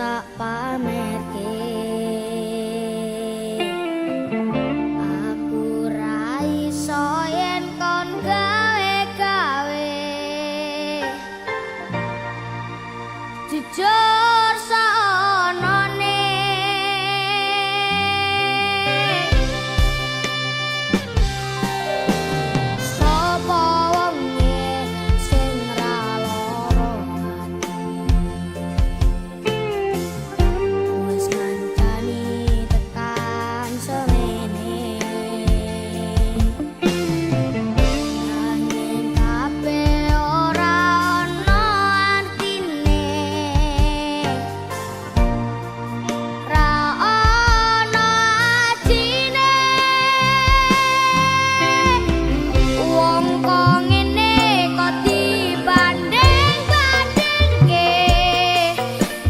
tak pamerke. Aku ra iso yen kon gawe-gawe. Jujur saonone sapa wonge sing ra lara ati. Wis ngancani tekan semene. Nanging kabeh ora ana artine. Ra ana ajine. Wong kok ngene kok dibanding-bandingke.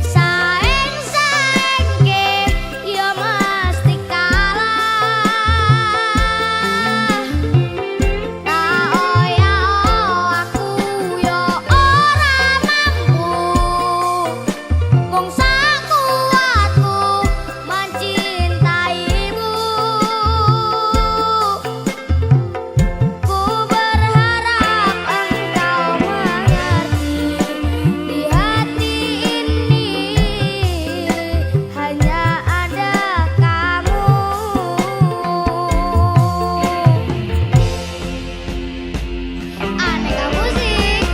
Saeng-saengke ya mesti kalah. Tak oya aku ya ora mampu. Wong sakuatku mencintaimu. Ku berharap engkau mengerti. Di hati ini hanya ada kamu. Aneka musik.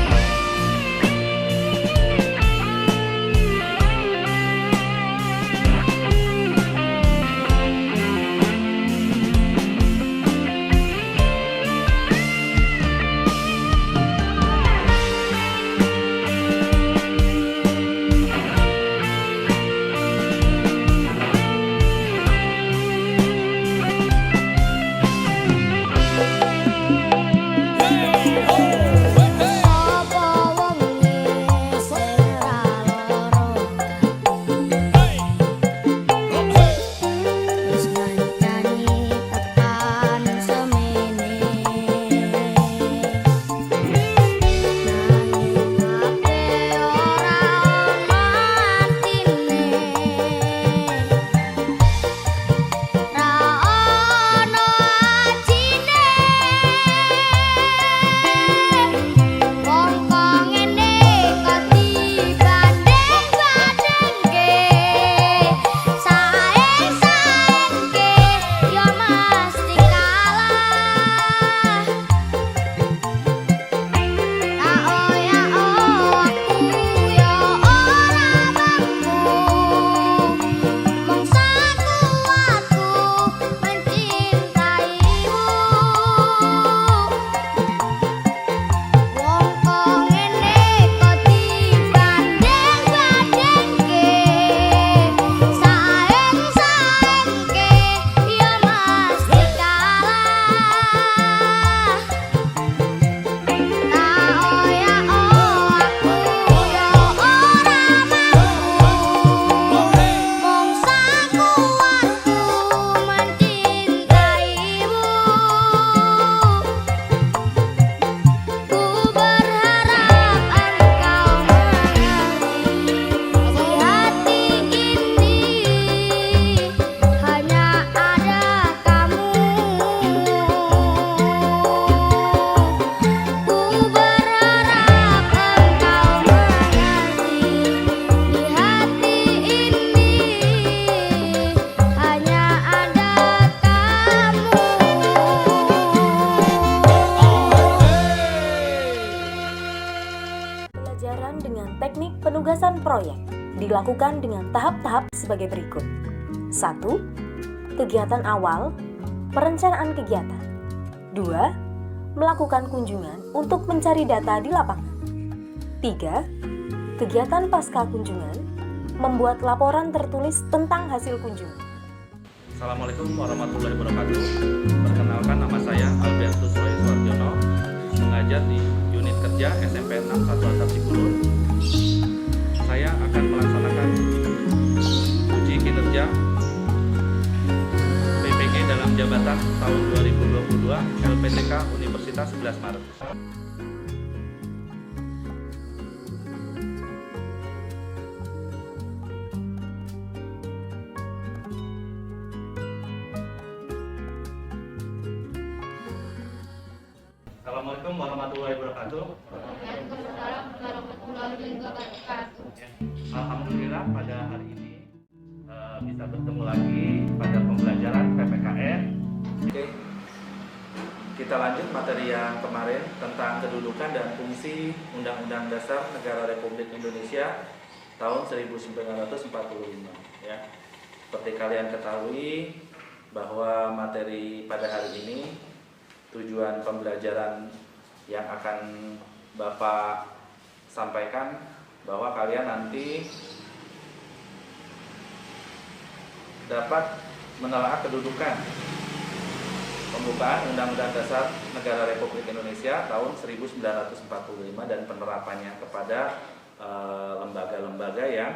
Sapa wonge sing ra lara wis ngancani tekan semene. Nanging kabeh ora ana artine. Ra ana ajine. Wong kok ngene kok dibanding-bandingke. Saeng-saengke ya mesti kalah. Tak oya aku ya ora mampu. Wong sakuatku mencintaimu. Wong kok ngene kok dibanding-bandingke. Saeng-saengke ya mesti kalah. Tak oya aku ya ora mampu. Wong sakuatku mencintaimu. Ku berharap engkau mengerti. Di hati ini hanya ada kamu. Ku berharap engkau mengerti. Di hati ini hanya ada kamu. Pelajaran dengan teknik penugasan proyek dilakukan dengan tahap-tahap sebagai berikut. 1. Kegiatan awal, perencanaan kegiatan. 2. Melakukan kunjungan untuk mencari data di lapangan. 3. Kegiatan pasca kunjungan, membuat laporan tertulis tentang hasil kunjungan. Assalamualaikum warahmatullahi wabarakatuh. Perkenalkan, nama saya Albertus Roy Suardiono, mengajar di unit kerja SMP 61 Atap Cikulur. Saya akan melaksanakan uji kinerja PPG dalam jabatan tahun 2022 LPTK Universitas 11 Maret. Assalamualaikum warahmatullahi wabarakatuh. Ya. Alhamdulillah pada hari ini bisa bertemu lagi pada pembelajaran PPKN. Oke. Kita lanjut materi yang kemarin tentang kedudukan dan fungsi Undang-Undang Dasar Negara Republik Indonesia tahun 1945 ya. Seperti kalian ketahui bahwa materi pada hari ini tujuan pembelajaran yang akan Bapak sampaikan bahwa kalian nanti dapat menelaah kedudukan pembukaan Undang-Undang Dasar Negara Republik Indonesia tahun 1945 dan penerapannya kepada lembaga-lembaga yang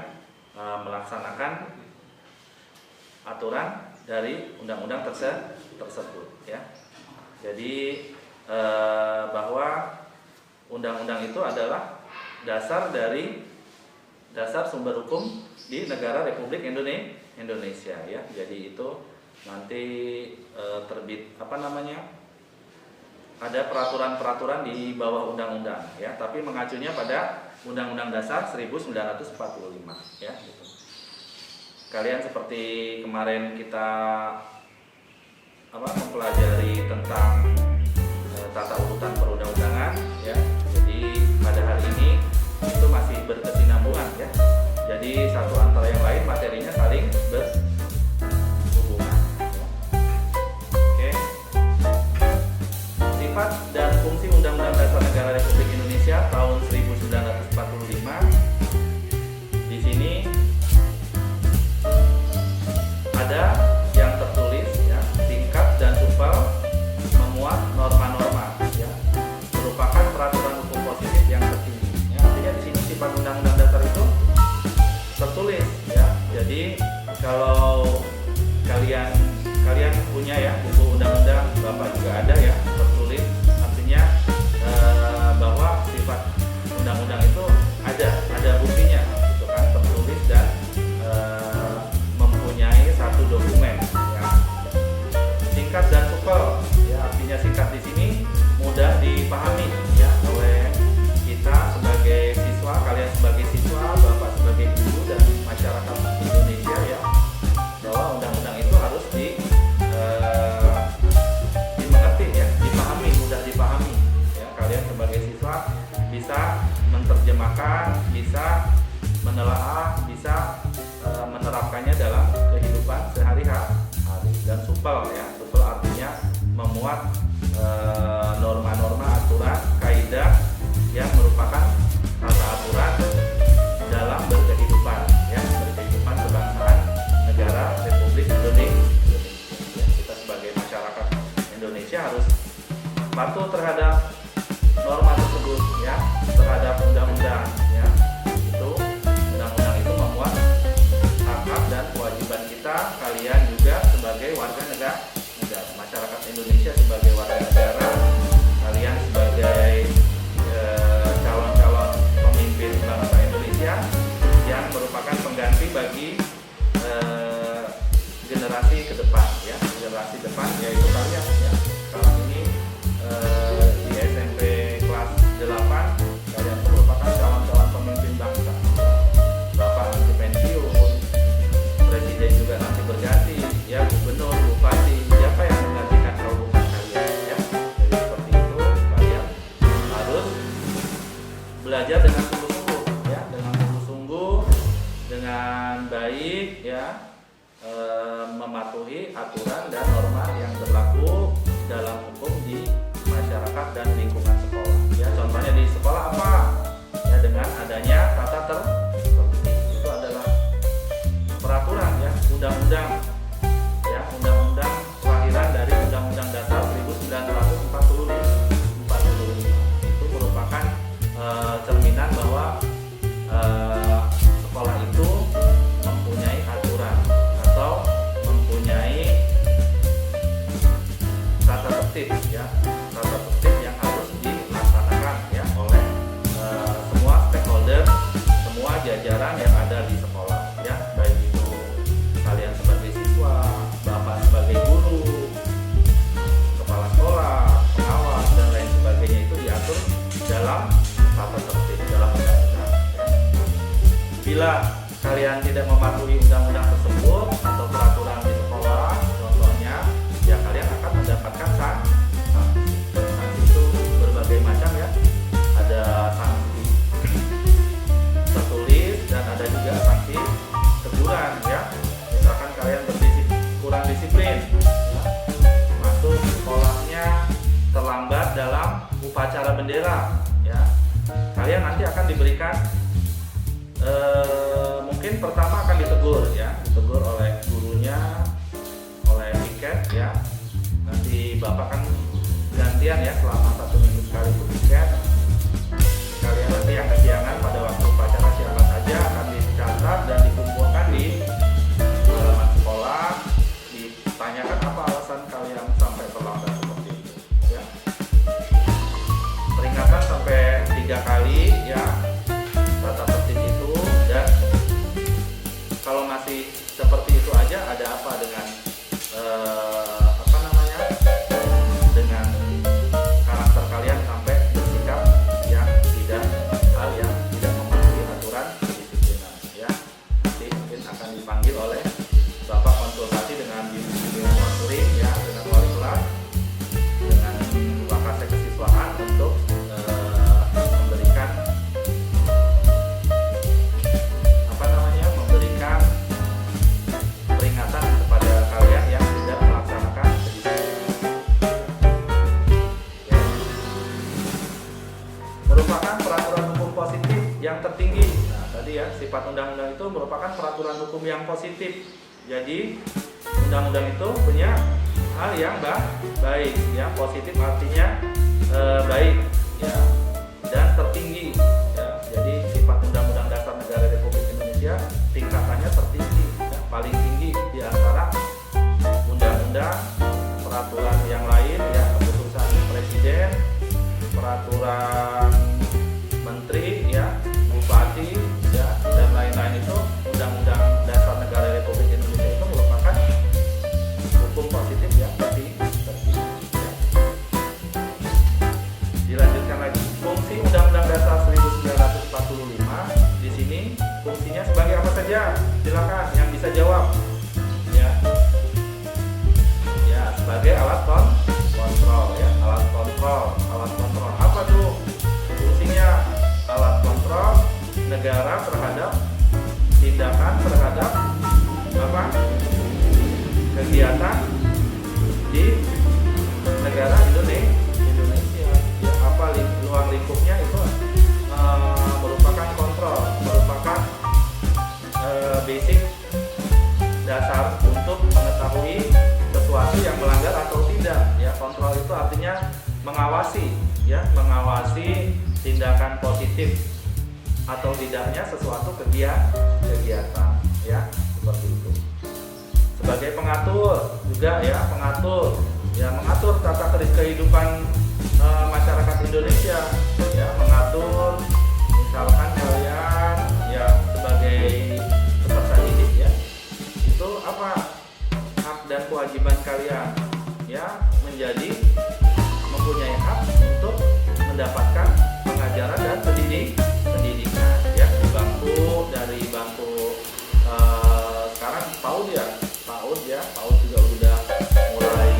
melaksanakan aturan dari undang-undang tersebut ya. Jadi bahwa undang-undang itu adalah dasar sumber hukum di negara Republik Indonesia ya. Jadi itu nanti terbit ada peraturan-peraturan di bawah undang-undang ya, tapi mengacunya pada Undang-Undang Dasar 1945 ya gitu. Kalian seperti kemarin kita mempelajari tentang tata urutan perundang-undangan ya. Jadi pada hari ini itu masih berkesinambungan ya. Jadi satu antara yang lain materinya saling berhubungan ya. Oke. Sifat dan fungsi Undang-Undang Dasar Negara Republik Indonesia tahun 1945. Di sini ada yang tertulis ya, singkat dan supel, memuat norma-norma ya, merupakan peraturan hukum positif yang tertinggi ya. Artinya di sini sifat Undang-Undang Dasar itu tertulis ya. Jadi kalau kalian punya ya buku undang-undang, Bapak juga ada ya tertulis, artinya bahwa sifat undang-undang itu ada buktinya gitu kan, tertulis dan mempunyai satu dokumen ya. Singkat dan supel ya, artinya singkat di sini mudah dipahami ya oleh kita sebagai siswa, kalian sebagai siswa, Bapak sebagai guru dan masyarakat Indonesia ya, bahwa undang-undang itu harus dimengerti ya, dipahami, mudah dipahami ya. Kalian sebagai siswa bisa menerjemahkan, bisa menelaah, bisa menerapkannya dalam kehidupan sehari-hari. Dan supel ya, supel artinya memuat norma-norma, aturan, kaidah yang merupakan tata aturan dalam berkehidupan ya, berkehidupan kebangsaan negara Republik Indonesia ya. Kita sebagai masyarakat Indonesia harus patuh terhadap norma tersebut ya, terhadap undang-undang ya. Itu undang-undang itu memuat hak-hak dan kewajiban kita, kalian juga sebagai warga negara, masyarakat Indonesia sebagai warga negara, kalian sebagai calon-calon pemimpin bangsa Indonesia yang merupakan pengganti bagi generasi ke depan ya, generasi depan yaitu kalian ya. Sekarang ini di SMP kelas 8 kalian merupakan calon-calon pemimpin bangsa. Bapak nanti pensiun, presiden juga nanti berganti ya, gubernur, bupati, siapa yang menggantikan rombongan kalian ya. Jadi seperti itu, kalian harus belajar dengan sungguh-sungguh ya, dengan sungguh-sungguh, dengan baik ya, mematuhi aturan dan norma yang berlaku dalam hukum di masyarakat dan lingkungan sekolah ya. Contohnya di sekolah apa ya, dengan adanya tata tertib, itu adalah peraturan ya, undang-undang ya, undang-undang kelahiran dari Undang-Undang Dasar 1945 itu merupakan cerminan bahwa sekolah itu mempunyai aturan atau mempunyai tata tertib ya, tata tertib yang harus dilaksanakan ya oleh semua stakeholder, semua jajaran yang ada di sekolah ya, baik itu kalian sebagai siswa kalian tidak mematuhi undang-undang tersebut atau peraturan di sekolah, contohnya, ya kalian akan mendapatkan sanksi. Sanksi itu berbagai macam ya. Ada sanksi tertulis dan ada juga sanksi teguran ya. Misalkan kalian kurang disiplin, ya. Masuk sekolahnya terlambat dalam upacara bendera, ya. Kalian nanti akan diberikan mungkin pertama akan ditegur ya, ditegur oleh gurunya, oleh piket ya. Nanti bapak kan gantian ya selama 1 minggu sekali itu piket. Kalian nanti yang kesiangan pada waktu upacara siapa saja akan dicatat dan dikumpulkan di halaman sekolah, ditanyakan apa alasan kalian sampai terlambat seperti itu ya. Peringatan sampai 3 kali ya tata tertib itu. Dan kalau masih seperti itu aja, ada apa dengan dengan karakter kalian sampai bersikap yang tidak mematuhi aturan kedisiplinan ya. Nanti mungkin akan dipanggil oleh bapak konsultasi dengan konseling ya, dengan wali kelas, dengan wakasek kesiswaan untuk memberikan peringatan kepada kalian yang tidak melaksanakan kedisiplinan. Ya. Merupakan peraturan hukum positif yang tertinggi. Nah, tadi ya, sifat undang-undang itu merupakan peraturan hukum yang positif. Jadi, undang-undang itu punya hal yang baik ya. Positif artinya baik ya, dan tertinggi ya. Jadi, sifat Undang-Undang Dasar Negara Republik Indonesia tingkatannya tertinggi ya, paling tinggi di antara undang-undang, peraturan yang lain ya, keputusan presiden, peraturan menteri ya, bupati ya, dan lain-lain. Itu Undang-Undang Dasar Negara Republik Indonesia itu merupakan hukum positif yang tertinggi ya. Dilanjutkan lagi, fungsi Undang-Undang Dasar 1945 di sini fungsinya sebagai apa saja? Silakan yang bisa jawab ya. Ya, sebagai alat kontrol ya, alat kontrol apa tuh fungsinya? Alat kontrol negara terhadap tindakan terhadap apa? Kegiatan di negara Indonesia ya, apa luar lingkupnya itu merupakan kontrol, merupakan basic dasar untuk mengetahui sesuatu yang melanggar atau tidak ya. Kontrol itu artinya mengawasi ya, mengawasi tindakan positif atau tidaknya sesuatu kegiatan ya, seperti itu. Sebagai pengatur juga ya, mengatur tata kehidupan masyarakat Indonesia ya, mengatur misalkan kalian ya sebagai peserta didik ya, itu apa hak dan kewajiban kalian ya, mempunyai hak untuk mendapatkan pengajaran dan pendidikan ya, dari bangku sekarang PAUD juga udah mulai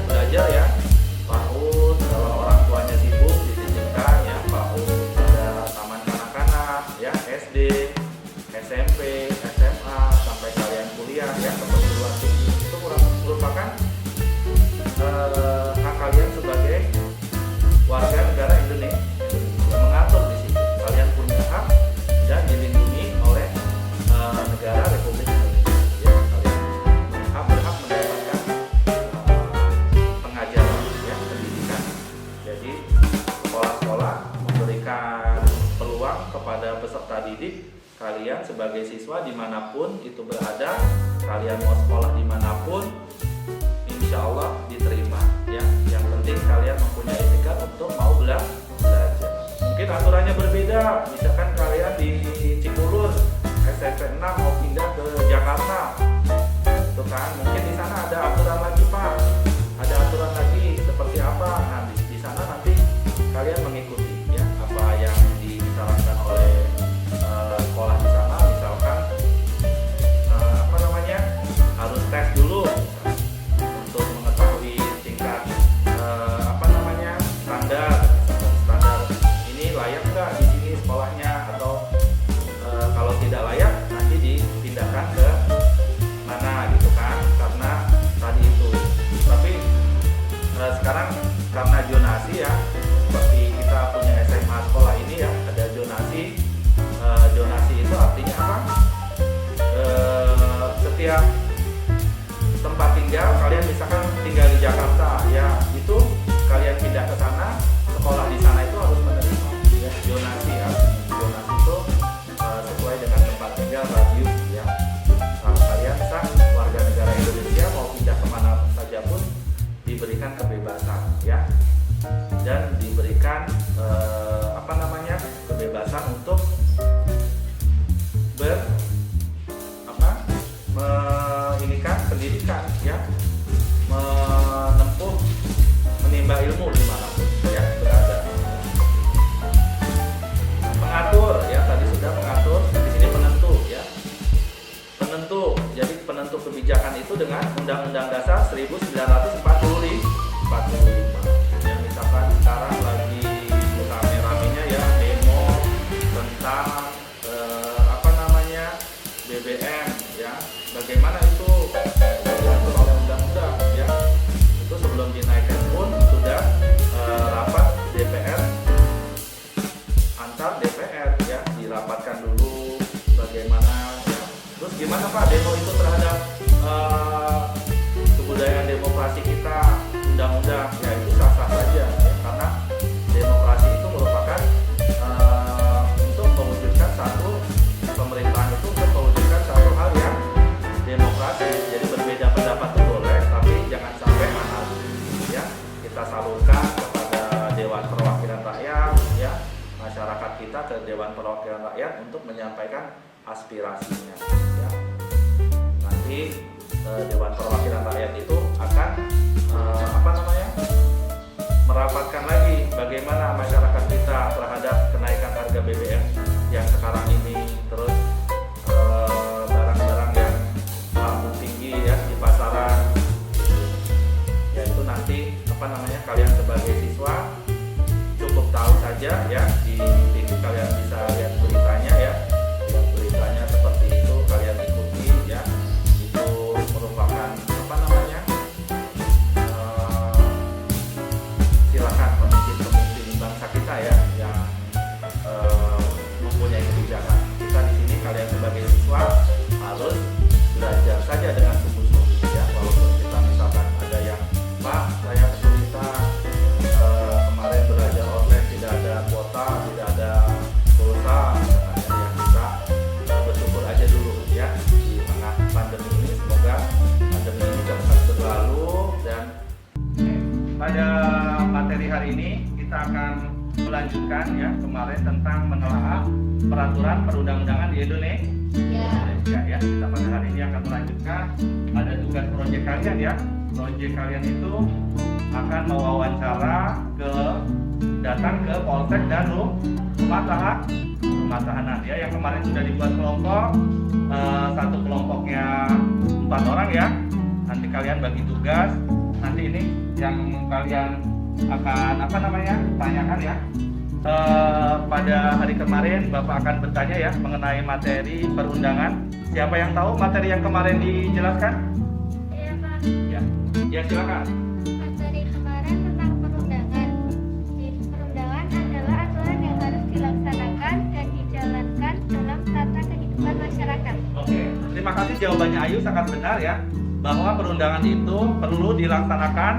belajar ya. PAUD kalau orang tuanya sibuk dititipkan ya, PAUD ada taman kanak-kanak ya, SD, SMP, SMA sampai kalian kuliah ya, ke perguruan tinggi. Itu merupakan hak kalian sebagai warga negara Indonesia. Mengatur di situ kalian punya hak dan dilindungi oleh negara Republik Indonesia ya. Kalian berhak mendapatkan pengajaran ya, pendidikan. Jadi sekolah-sekolah memberikan peluang kepada peserta didik kalian sebagai siswa dimanapun itu berada, kalian mau sekolah dimanapun, insya Allah diterima ya. Yang penting kalian mempunyai etikat untuk mau belajar. Mungkin aturannya berbeda, misalkan kalian di Cikulur SMP 6 mau pindah ke Jakarta, itu kan mungkin di sana ada aturan lagi Pak, ada aturan lagi seperti apa. Nah di sana nanti kalian mengikuti ya apa yang disarankan oleh sekolah di sana. Misalkan setiap tempat tinggal, kalian misalkan tinggal di Jakarta, ya itu kalian pindah ke sana, sekolah di sana itu harus menerima ya, zonasi ya. Zonasi itu sesuai dengan tempat tinggal, radius ya. Kalau kalian sah warga negara Indonesia mau pindah kemana saja pun diberikan kebebasan ya, dan diberikan kebebasan untuk meningkat pendidikan ya, menimba ilmu dimanapun ya berada. Pengatur ya, tadi sudah mengatur, di sini penentu ya. Jadi penentu kebijakan itu dengan Undang-Undang Dasar 1945. Ya, misalkan sekarang lagi rame-ramenya ya demo tentang BBM ya, bagaimana itu diatur oleh undang-undang ya. Itu sebelum dinaikkan pun sudah rapat DPR, antar DPR ya, dirapatkan dulu bagaimana ya. Terus gimana Pak demo itu terhadap kebudayaan demokrasi kita, undang-undang ya, itu sah-sah saja ya, karena demokrasi itu merupakan untuk mewujudkan satu pemerintahan, itu untuk mewujudkan satu hal yang demokrasi. Jadi berbeda pendapat itu boleh, tapi jangan sampai mahal ya. Kita salurkan kepada Dewan Perwakilan Rakyat ya, masyarakat kita ke Dewan Perwakilan Rakyat untuk menyampaikan aspirasinya ya. Nanti Dewan Perwakilan Rakyat itu akan merapatkan lagi bagaimana masyarakat kita terhadap kenaikan harga BBM yang sekarang ini, terus barang-barang yang melambung tinggi ya di pasaran. Ya itu nanti kalian sebagai siswa cukup tahu saja ya, di TV kalian bisa lihat beritanya ya. Beritanya seperti itu, kalian ikuti ya. Itu merupakan silakan pemimpin bangsa kita ya yang mempunyai kebijakan. Kita di sini kalian sebagai siswa harus belajar saja dengan sungguh-sungguh ya, walaupun kita misalkan ada yang Pak saya kesulitan kemarin belajar online, tidak ada kuota, tidak ada pulsa, misalkan yang bisa bersyukur aja dulu ya di tengah pandemi ini. Semoga pandemi ini dapat berlalu. Dan pada materi hari ini kita akan melanjutkan ya kemarin tentang menelaah peraturan perundang-undangan di Indonesia ya. Kita pada hari ini akan melanjutkan, ada tugas proyek kalian ya. Proyek kalian itu akan mewawancara datang ke Polsek dan rumah tahanan ya. Yang kemarin sudah dibuat kelompok, satu kelompoknya 4 orang ya. Nanti kalian bagi tugas. Nanti ini yang kalian akan tanyakan ya. Pada hari kemarin Bapak akan bertanya ya mengenai materi perundangan. Siapa yang tahu materi yang kemarin dijelaskan? Iya Pak. Ya silakan. Materi kemarin tentang perundangan. Perundangan adalah aturan yang harus dilaksanakan dan dijalankan dalam tata kehidupan masyarakat. Oke, terima kasih jawabannya Ayu, sangat benar ya, bahwa perundangan itu perlu dilaksanakan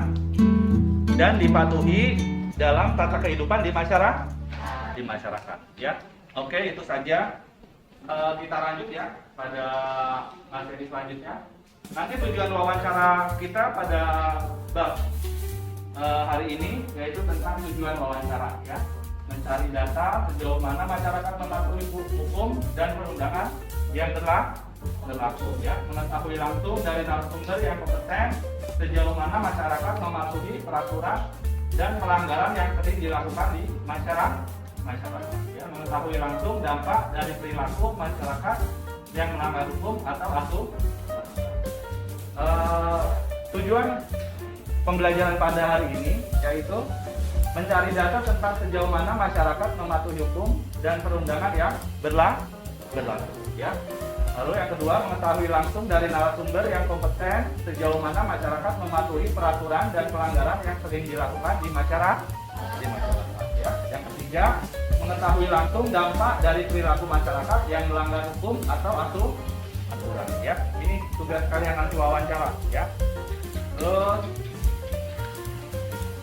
dan dipatuhi dalam tata kehidupan di masyarakat ya. Oke, itu saja. Kita lanjut ya pada materi selanjutnya. Nanti tujuan wawancara kita pada bab hari ini yaitu tentang tujuan wawancara ya, mencari data sejauh mana masyarakat mematuhi hukum dan perundangan yang telah berlaku ya, mengetahui langsung dari narasumber yang kompeten sejauh mana masyarakat mematuhi peraturan dan pelanggaran yang sering dilakukan di masyarakat ya, mengetahui langsung dampak dari perilaku masyarakat yang melanggar hukum atau asuh. Tujuan pembelajaran pada hari ini yaitu mencari data tentang sejauh mana masyarakat mematuhi hukum dan perundangan yang berlaku ya. Lalu yang kedua, mengetahui langsung dari narasumber yang kompeten sejauh mana masyarakat mematuhi peraturan dan pelanggaran yang sering dilakukan di masyarakat ya. Yang ketiga, mengetahui langsung dampak dari perilaku masyarakat yang melanggar hukum atau aturan ya. Ini tugas kalian nanti wawancara ya. Terus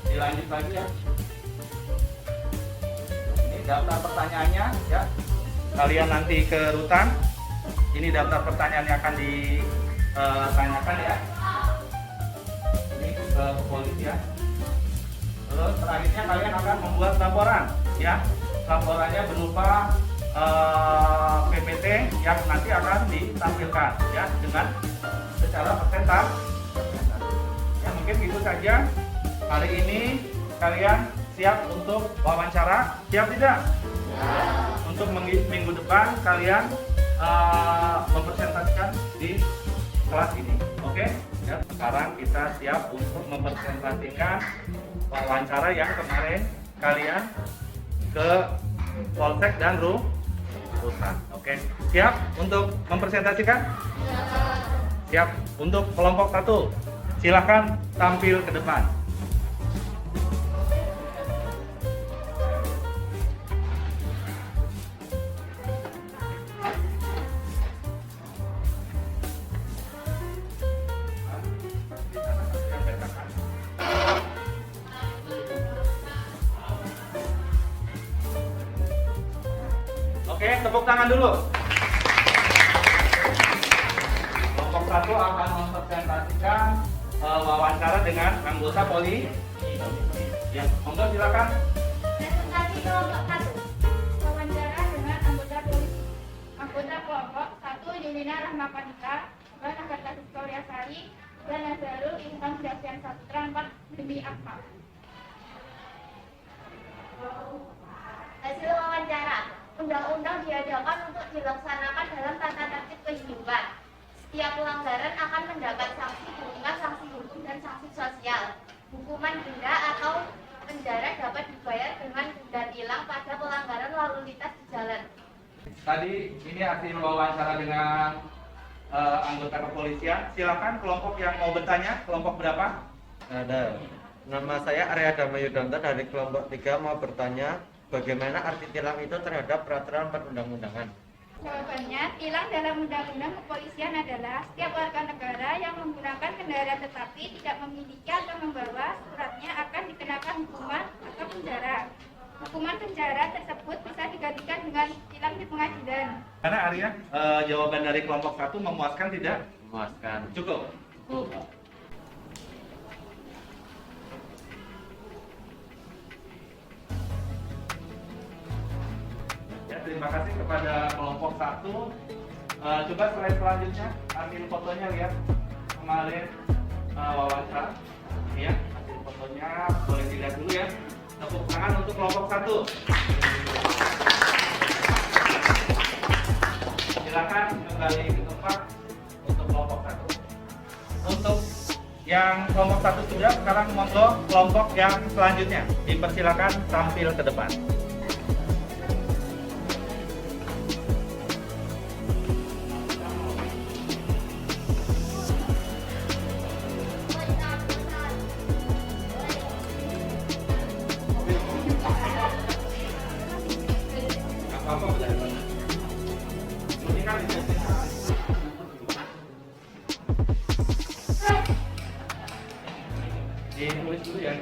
dilanjut lagi ya. Ini daftar pertanyaannya ya. Kalian nanti ke rutan. Ini daftar pertanyaan yang akan ditanyakan ya. Ini ke kepolisian. Terus selanjutnya kalian akan membuat laporan ya. Laporannya berupa PPT yang nanti akan ditampilkan ya dengan secara persentase. Ya mungkin itu saja. Hari ini kalian siap untuk wawancara? Siap tidak? Ya. Untuk minggu depan kalian mempresentasikan di kelas ini. Oke? Ya, sekarang kita siap untuk mempresentasikan wawancara yang kemarin kalian ke Polsek dan Rutan. Oke, siap untuk mempresentasikan? Siap untuk kelompok 1. Silakan tampil ke depan. Oke, tepuk tangan dulu. Kelompok 1 akan mempresentasikan wawancara dengan anggota polisi. Ya, monggo silakan. Presentasi kelompok 1. Wawancara dengan anggota polisi. Anggota kelompok 1 Yulina Rahmapanika, dan Agatha Victoria Sari, dan Nazarul Intan Davian Satra 4 demi Akmal. Hasil wawancara. Undang-undang diadakan untuk dilaksanakan dalam tata tertib kehidupan. Setiap pelanggaran akan mendapat sanksi berupa sanksi hukum dan sanksi sosial. Hukuman denda atau penjara dapat dibayar dengan denda tilang pada pelanggaran lalu lintas di jalan. Tadi ini hasil wawancara dengan anggota kepolisian. Silakan kelompok yang mau bertanya, kelompok berapa? Ada. Nama saya Arya Dama Yudanto dari kelompok 3 mau bertanya bagaimana arti tilang itu terhadap peraturan perundang-undangan. Jawabannya, tilang dalam undang-undang kepolisian adalah setiap warga negara yang menggunakan kendaraan tetapi tidak memiliki atau membawa suratnya akan dikenakan hukuman atau penjara. Hukuman penjara tersebut bisa digantikan dengan tilang di pengadilan. Karena Arya, jawaban dari kelompok 1 memuaskan tidak? Memuaskan. Cukup. Ya, terima kasih kepada kelompok 1. Coba slide selanjutnya, ambil fotonya, lihat kemarin wawancara. Ya, hasil fotonya boleh dilihat dulu ya. Tepuk tangan untuk kelompok 1. Silakan kembali ke tempat untuk kelompok 1. Untuk yang kelompok 1 sudah, sekarang monggo kelompok yang selanjutnya dipersilakan tampil ke depan. Apa-apa boleh. Ini kan ditulis dulu ya.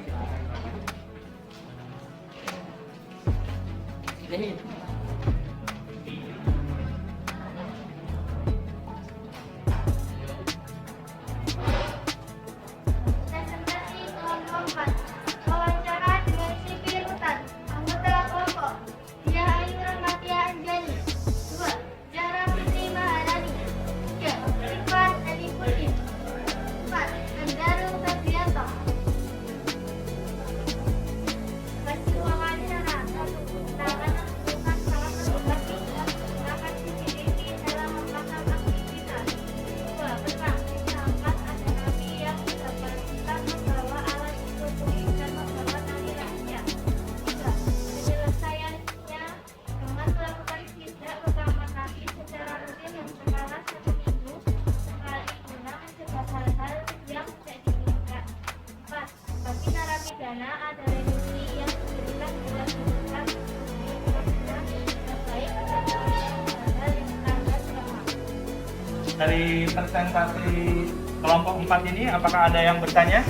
dari presentasi kelompok 4 ini, apakah ada yang bertanya?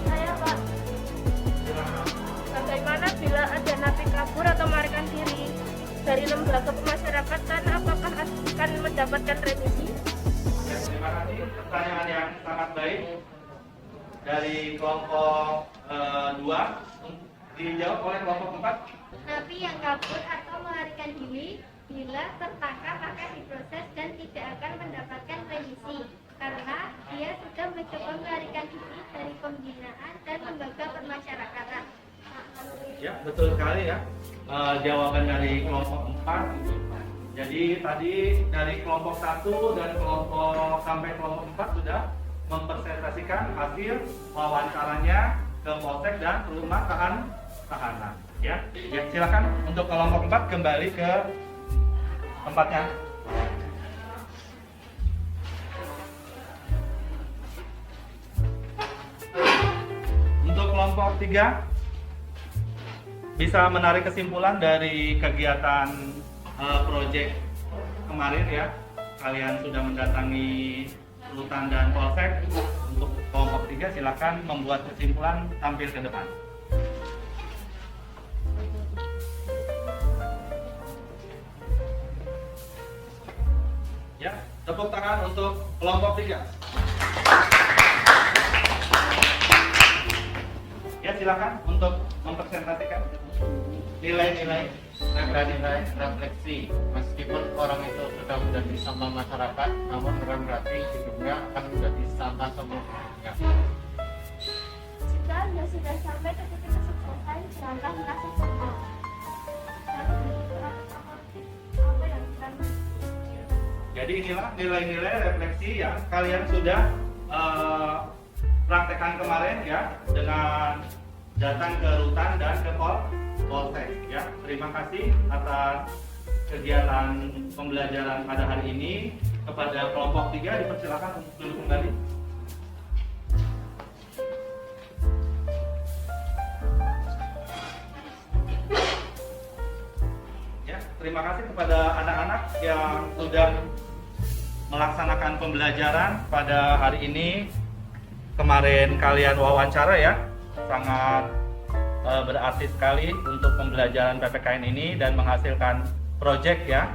Saya, Pak. Bagaimana bila ada napi kabur atau melarikan diri dari lembaga pemasyarakatan, apakah akan mendapatkan remisi? Ya, terima kasih. Pertanyaan yang sangat baik dari kelompok 2 dijawab oleh kelompok 4. Napi yang kabur atau melarikan diri bila tertangkap akan diproses dan tidak akan mendapatkan remisi karena dia sudah mencoba melarikan diri dari pembinaan dan lembaga permasyarakatan. Ya, betul sekali ya. Jawaban dari kelompok 4. Jadi tadi dari kelompok 1 dan kelompok sampai kelompok 4 sudah mempresentasikan hasil wawancaranya ke Polsek dan rumah tahanan. Ya, silakan untuk kelompok 4 kembali ke tempatnya. Untuk kelompok 3 bisa menarik kesimpulan dari kegiatan proyek kemarin ya. Kalian sudah mendatangi rutan dan polsek. Untuk kelompok 3 silakan membuat kesimpulan tampil ke depan. Ya, tepuk tangan untuk kelompok 3. Ya, silakan untuk mempresentasikan nilai-nilai refleksi. Meskipun orang itu sudah menjadi sampah masyarakat, namun bukan berarti hidupnya akan menjadi sampah semuanya. Jika Anda sudah sampai ke titik kesuksesan, jangan merasa sombong. Apa yang kita Jadi inilah nilai-nilai refleksi yang kalian sudah praktekkan kemarin ya, dengan datang ke rutan dan ke polsek ya. Terima kasih atas kegiatan pembelajaran pada hari ini. Kepada kelompok 3 dipersilakan untuk duduk kembali. Ya, terima kasih kepada anak-anak yang sudah melaksanakan pembelajaran pada hari ini. Kemarin kalian wawancara ya, sangat berarti sekali untuk pembelajaran PPKN ini dan menghasilkan proyek ya,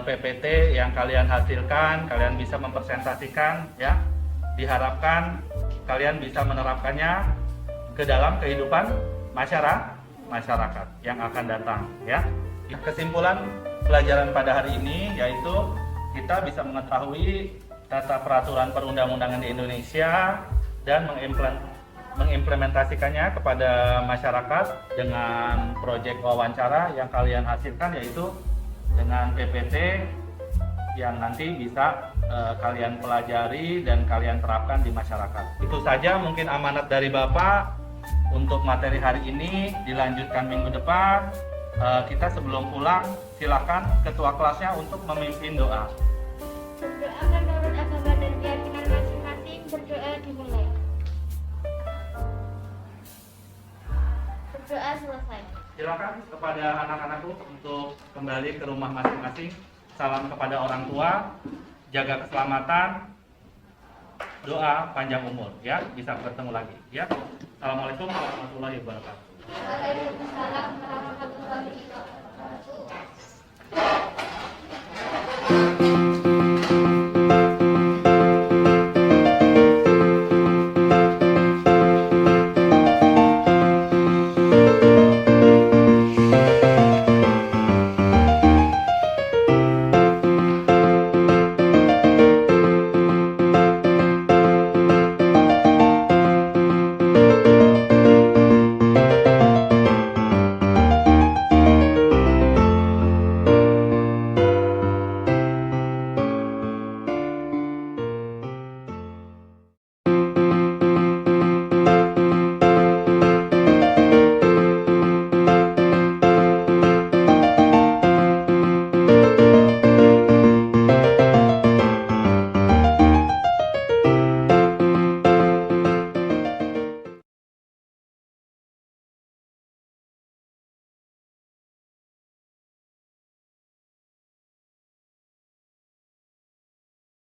PPT yang kalian hasilkan, kalian bisa mempresentasikan ya. Diharapkan kalian bisa menerapkannya ke dalam kehidupan masyarakat yang akan datang ya. Kesimpulan pelajaran pada hari ini yaitu kita bisa mengetahui tata peraturan perundang-undangan di Indonesia dan mengimplementasikannya kepada masyarakat dengan proyek wawancara yang kalian hasilkan, yaitu dengan PPT yang nanti bisa kalian pelajari dan kalian terapkan di masyarakat. Itu saja mungkin amanat dari Bapak untuk materi hari ini. Dilanjutkan minggu depan. Kita sebelum pulang silakan ketua kelasnya untuk memimpin doa. berdoa menurut agama dan keyakinan masing-masing. Berdoa dimulai. Berdoa selesai. Silakan kepada anak-anakku untuk kembali ke rumah masing-masing. Salam kepada orang tua, jaga keselamatan, doa panjang umur ya, bisa bertemu lagi ya. Assalamualaikum warahmatullahi wabarakatuh. Waalaikumsalam warahmatullahi wabarakatuh.